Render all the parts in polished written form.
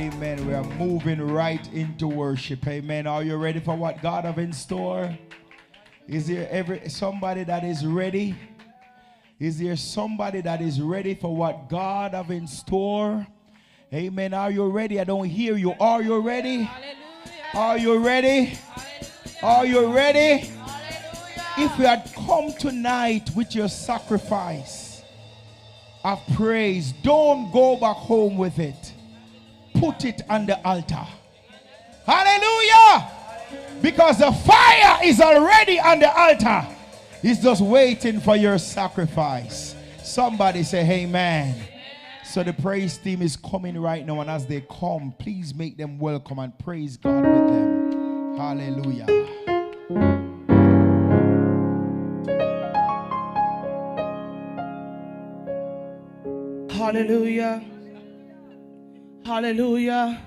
Amen. We are moving right into worship. Amen. Are you ready for what God have in store? Is there somebody that is ready? Is there somebody that is ready for what God have in store? Amen. Are you ready? I don't hear you. Are you ready? Hallelujah. Are you ready? Hallelujah. Are you ready? Hallelujah. If you had come tonight with your sacrifice of praise, don't go back home with it. Put it on the altar. Hallelujah. Because the fire is already on the altar. It's just waiting for your sacrifice. Somebody say amen. So the praise team is coming right now, and as they come, please make them welcome and praise God with them. Hallelujah. Hallelujah. Hallelujah.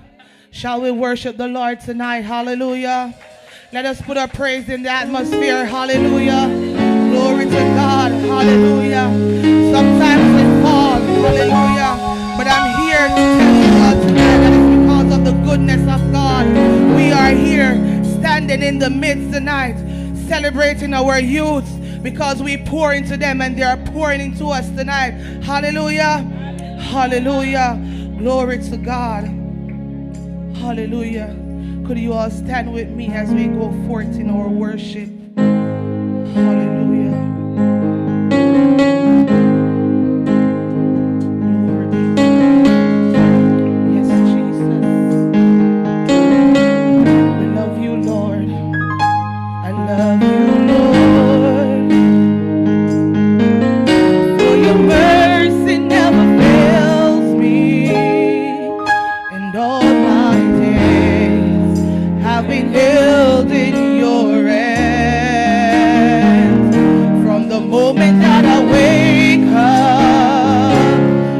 Shall we worship the Lord tonight? Hallelujah. Let us put our praise in the atmosphere. Hallelujah. Glory to God. Hallelujah. Sometimes we fall. Hallelujah. But I'm here to tell you all tonight that it's because of the goodness of God. We are here standing in the midst tonight, celebrating our youth, because we pour into them and they are pouring into us tonight. Hallelujah. Hallelujah. Glory to God. Hallelujah. Could you all stand with me as we go forth in our worship? Hallelujah. Glory be to God. Yes, Jesus. We love you, Lord. I love you, Lord. For your mercy never fails me, and all my days have been held in your hands. From the moment that I wake up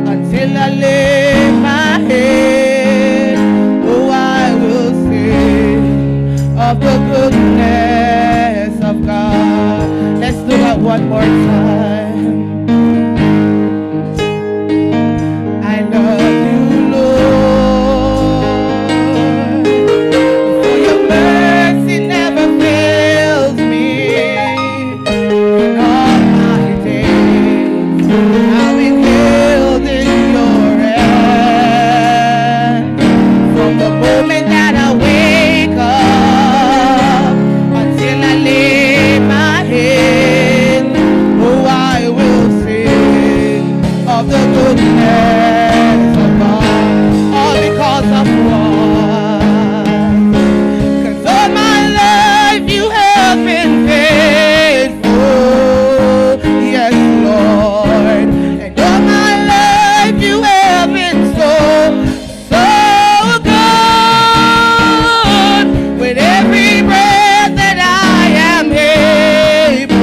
until I lay my head, oh, I will sing of the goodness of God. Let's do that one more time. I love you, Lord. For your mercy never fails me. In all my days, I've been held in your hand. From the moment that I wake up until I lay my head, oh, I will sing of the goodness of God, all because of what? 'Cause all my life you have been faithful, yes, Lord. And all my life you have been so, so good. With every breath that I am able,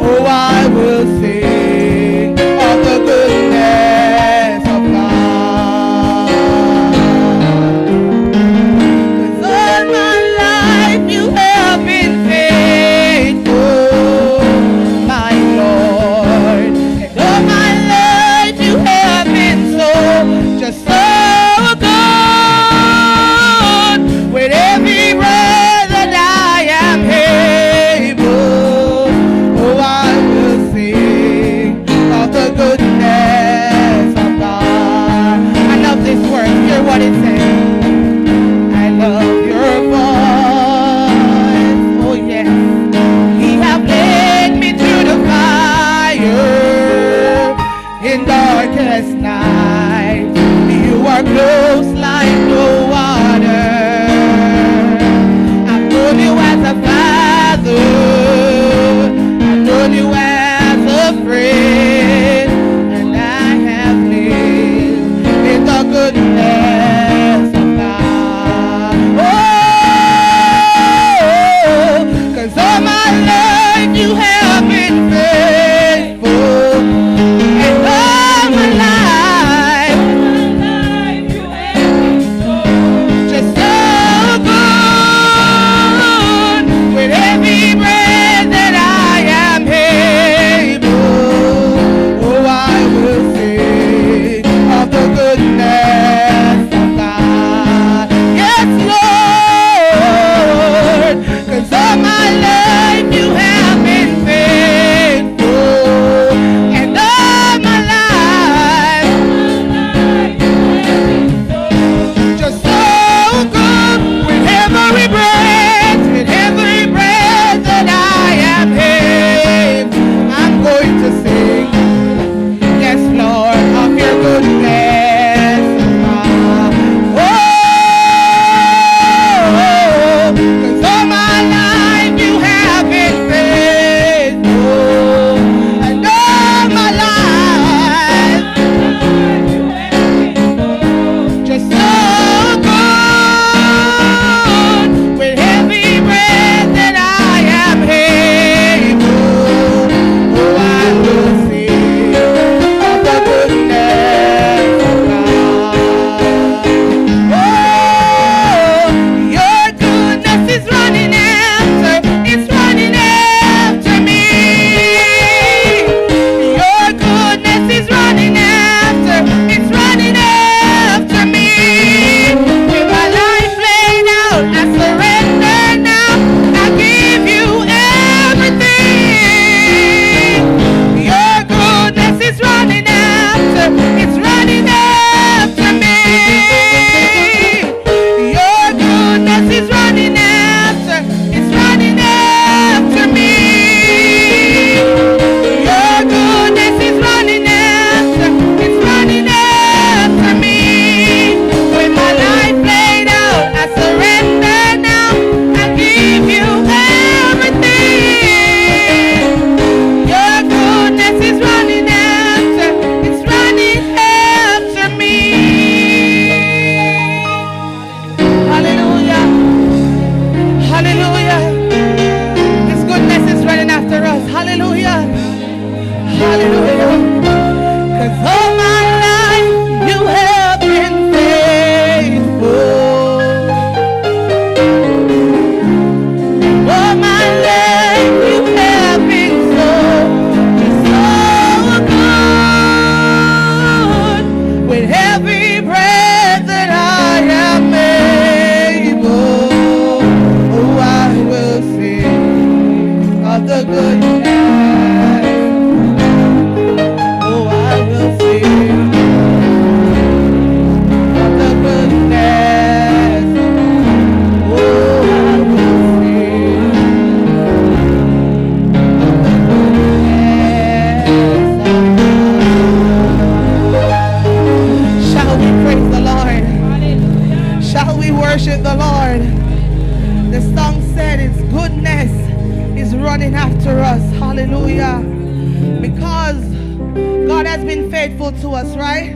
oh, I will sing of the goodness 'Cause all my life you have been faithful. All my life you have been so good. With every breath that I am able, oh, I will sing of the goodness. Oh, I will sing of the goodness. Oh, I will sing of the goodness. Shall we praise the Lord? Shall we worship the Lord? The song said its goodness is running after us. Hallelujah. Because God has been faithful to us, right?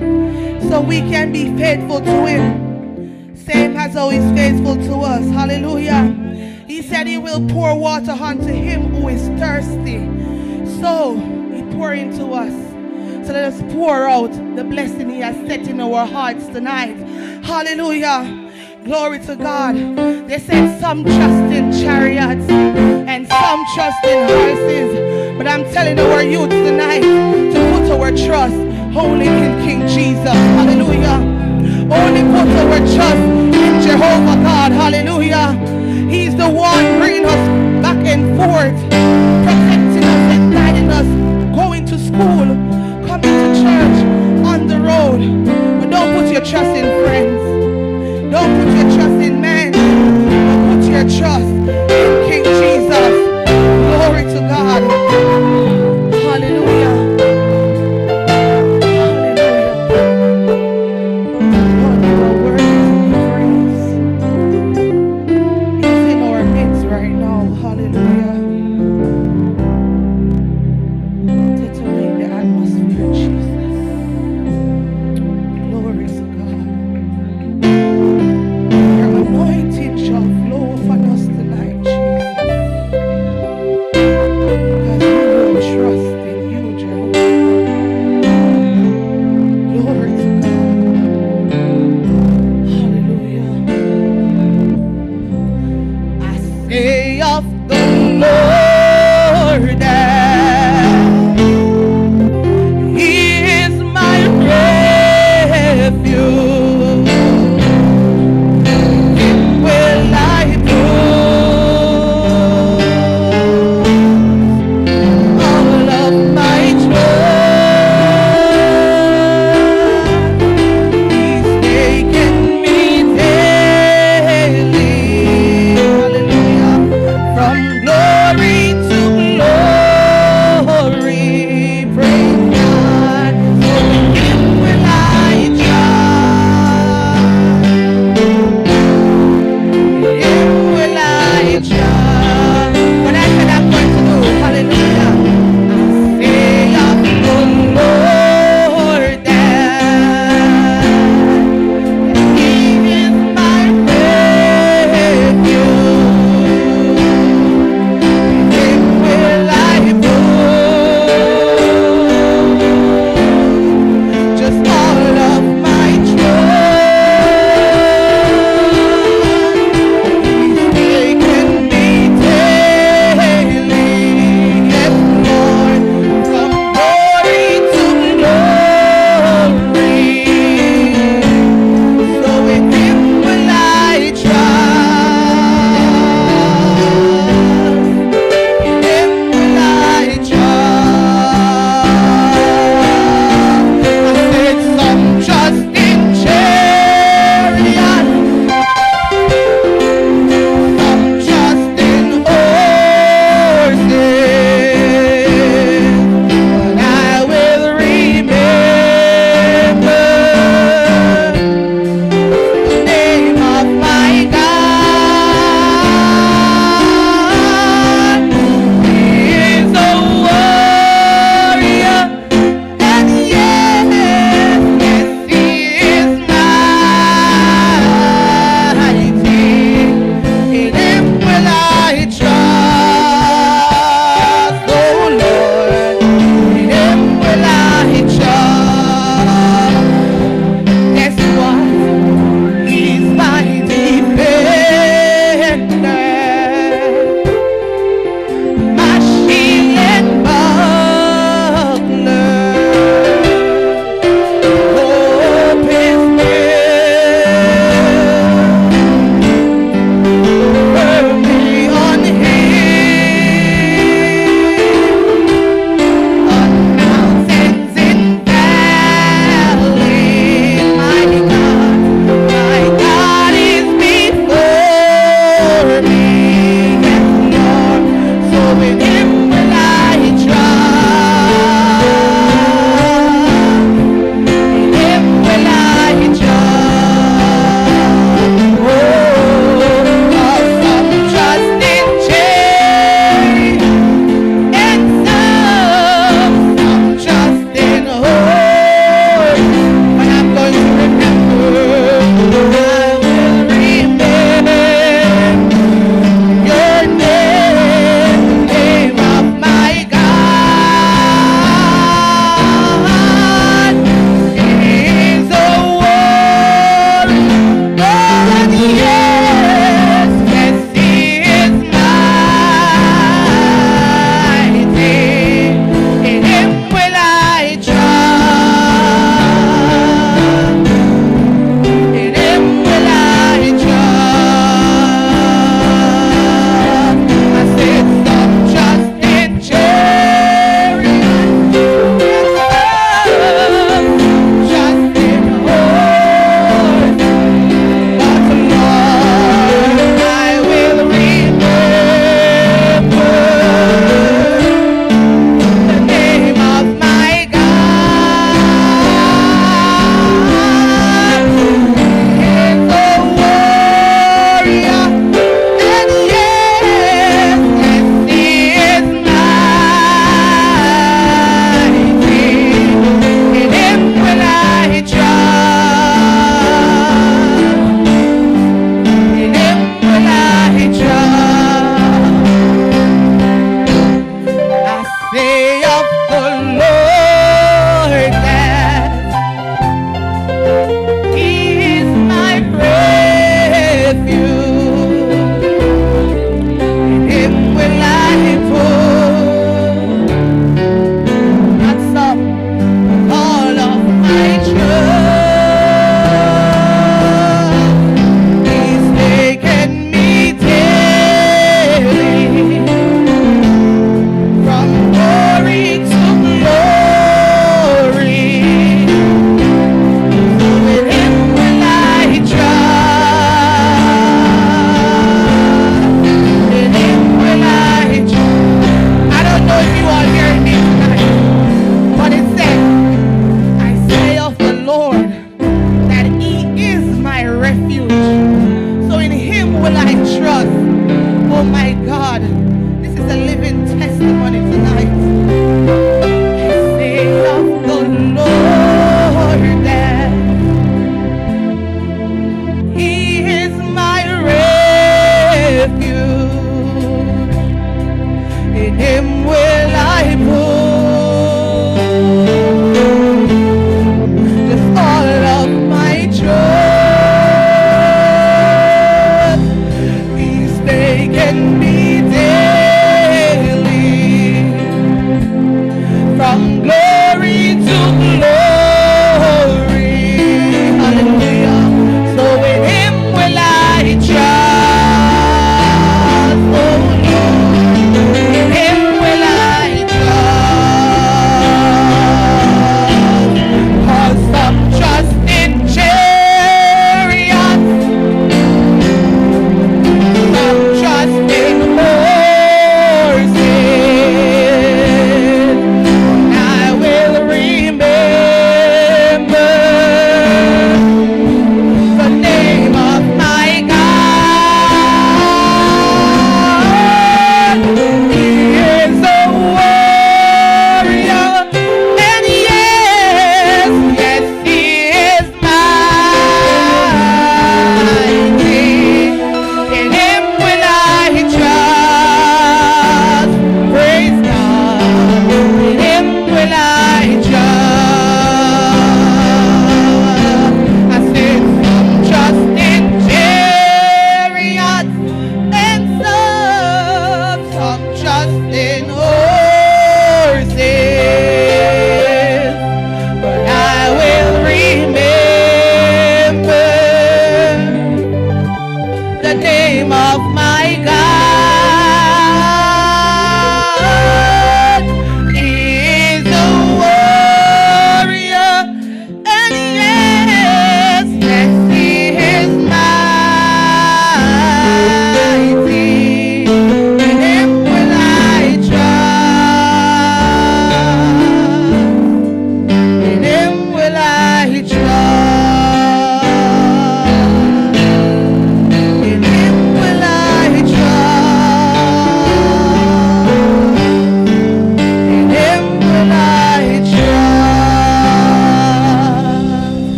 So we can be faithful to him. Same as how he's faithful to us. Hallelujah. He said he will pour water unto him who is thirsty. So he pour into us. So let us pour out the blessing he has set in our hearts tonight. Hallelujah. Glory to God. They said some trust in chariots and some trust in horses. But I'm telling our youth tonight to put our trust only in King Jesus. Hallelujah. Only put our trust in Jehovah God. Hallelujah. He's the one bringing us back and forth, protecting us and guiding us, going to school, coming to church, on the road. But don't put your trust in friends. Don't put your trust in men. But put your trust in King Jesus. Glory to God. Hallelujah. Hallelujah. Lord, you are worthy to be praised. He's in our midst right now. Hallelujah. Saturate the atmosphere, Jesus. Glory to God.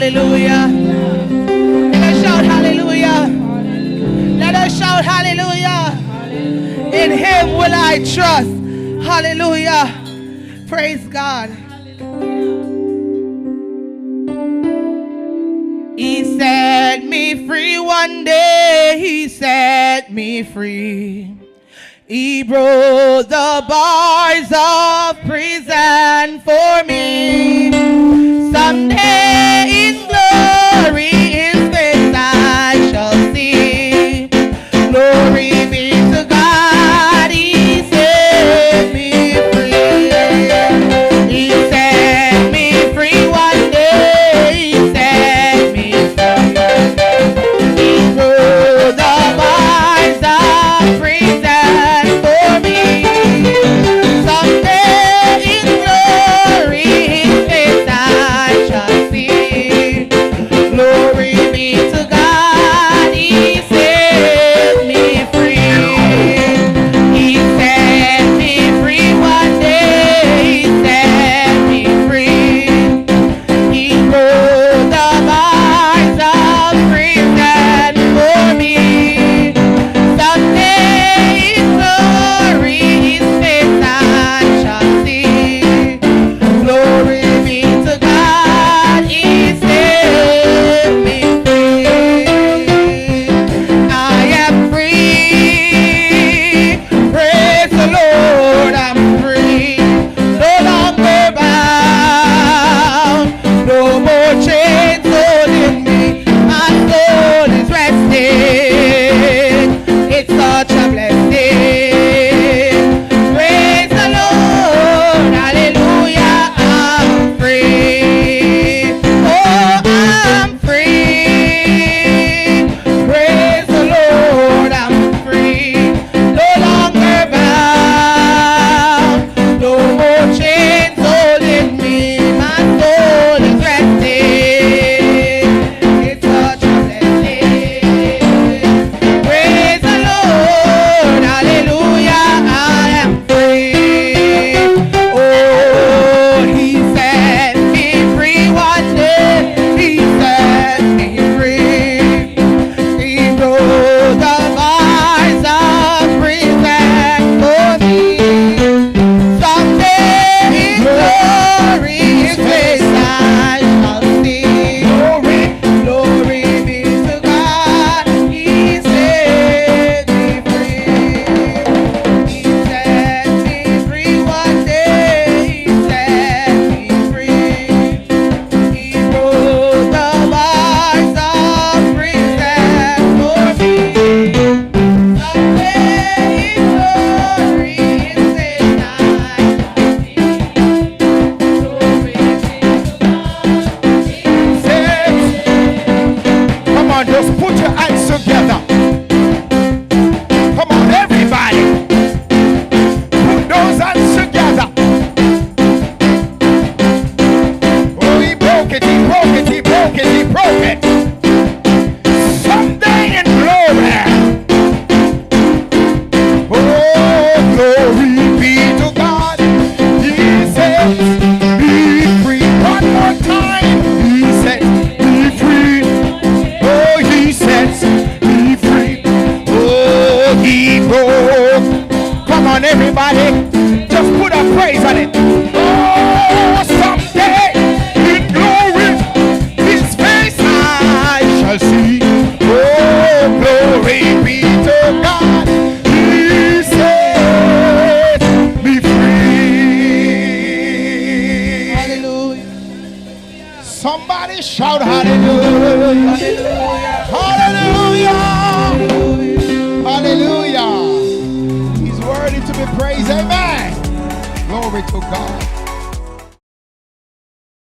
Hallelujah. Let us shout hallelujah. Let us shout hallelujah. In him will I trust. Hallelujah. Praise God. He set me free one day. He set me free. He broke the bars of prison for me.